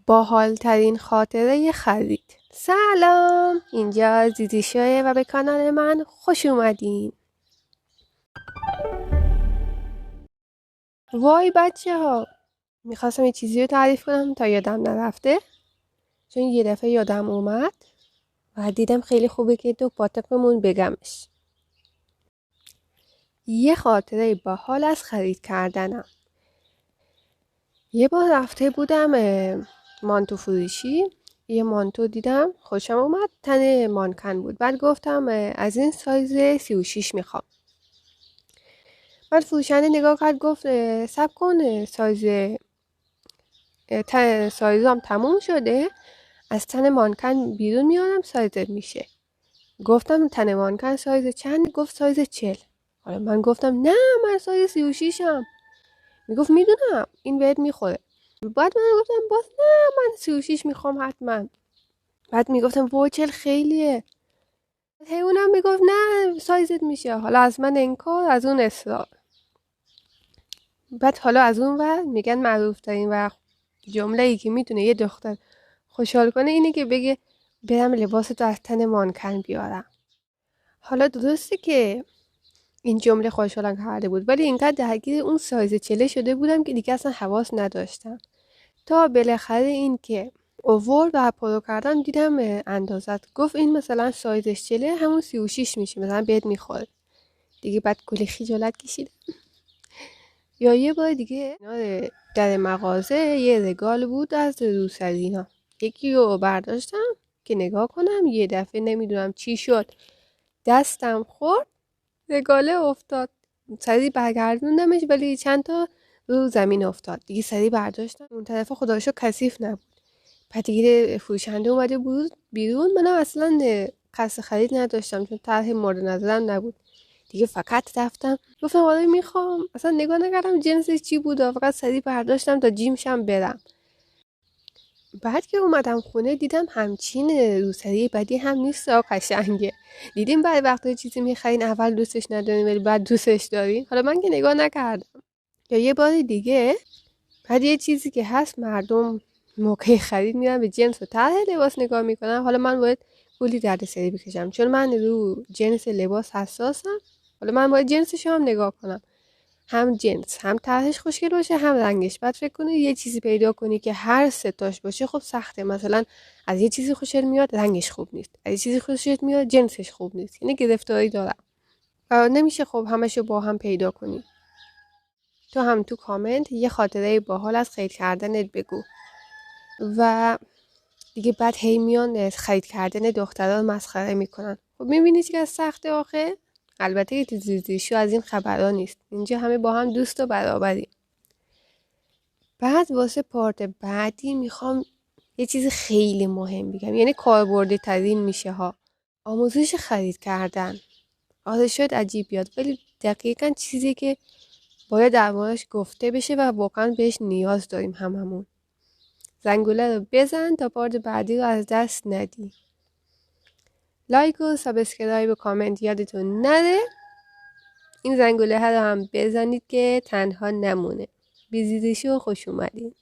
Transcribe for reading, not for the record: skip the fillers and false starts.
باحال ترین خاطره خرید. سلام، اینجا زیزی شوه و به کانال من خوش اومدین. وای بچه ها، میخواستم یه چیزی رو تعریف کنم تا یادم نرفته، چون یه دفعه یادم اومد و دیدم خیلی خوبه که تو پاتقمون بگمش. یه خاطره باحال از خرید کردنم. یه بار رفته بودم مانتو فروشی، یه مانتو دیدم خوشم اومد، تن مانکن بود. بعد گفتم از این سایز 36 میخوام. بعد فروشنده نگاه کرد، گفت صبر کن، سایزم تموم شده، از تن مانکن بیرون میارم سایزت میشه. گفتم تن مانکن سایز چند؟ گفت سایز 40. حالا من گفتم نه، من سایز 36 م. میگفت میدونم این بهت میخوره. بعد من گفتم باز نه، من 36 میخوام حتما. بعد میگفتم وای 40 خیلیه. هی اونم میگفت نه سایزت میشه. حالا از من انکار، از اون اصرار. بعد حالا از اون ور میگن معروف ترین و جمله ای که میتونه یه دختر خوشحال کنه اینه که بگه برم لباستو از تن مانکن بیارم. حالا درسته که این جمله خوشحالم کرده بود، ولی اینقدر درگیر اون سایز 40 شده بودم که دیگه اصلا حواس نداشتم. تا بالاخره این که اوورد و پرو کردم دیدم اندازت. گفت این مثلا سایزش 40 همون 36 میشه، مثلا بهت میخوره. دیگه بعد کلی خجالت کشیدم. یا یه بار دیگه در مغازه یه رگال بود از روسرینا. یکی رو برداشتم که نگاه کنم، یه دفعه نمیدونم چی شد دستم خورد، رگاله افتاد. سریع برگردوندمش ولی چند تا رو زمین افتاد. دیگه سریع برداشتم، اون طرف خدا رو شکر کثیف نبود. بعد دیگه فروشنده اومده بود بیرون، منم اصلا قصد خرید نداشتم چون طرح مورد نظرم نبود. دیگه فقط رفتم گفتم آره میخوام، اصلا نگاه نکردم جنسش چی بود، فقط سریع برداشتم تا جیمشم برم. بعد که اومدم خونه دیدم همچین روسری بدی هم نیست، قشنگه. دیدیم بعد وقتا چیزی میخرین اول دوستش ندارین ولی بعد دوستش دارین. حالا من که نگاه نکردم. یا یه بار دیگه بعد یه چیزی که هست، مردم موقع خرید میرن به جنس و طرح لباس نگاه میکنن. حالا من باید کلی دردسری بکشم چون من رو جنس لباس حساسم. حالا من باید جنسش هم نگاه کنم، هم جنس هم طرحش خوشگل باشه هم رنگش. بعد فکر کنی یه چیزی پیدا کنی که هر سه تاش باشه، خب سخته. مثلا از یه چیزی خوشت میاد رنگش خوب نیست، از یه چیزی خوشت میاد جنسش خوب نیست، یعنی گرفتاری دارم و نمیشه خب همشو با هم پیدا کنی. تو هم تو کامنت یه خاطره باحال از خرید کردنت بگو. و دیگه بعد هی میان خرید کردن دخترها رو مسخره میکنن. خب میبینی چقدر سخته آخه. البته که تو زیزیشو از این خبرها نیست، اینجا همه با هم دوست و برابریم. بعد واسه پارت بعدی میخوام یه چیز خیلی مهم بگم، یعنی کاربردی ترین میشه ها، آموزش خرید کردن. آره شاید عجیب بیاد ولی دقیقاً چیزی که باید دربارش گفته بشه و واقعا بهش نیاز داریم هممون. زنگوله رو بزن تا پارت بعدی رو از دست ندی. لایک و سابسکرایب و کامنت یادتون نره. این زنگوله ها رو هم بزنید که تنها نمونه. بیزیزشو خوش اومدین.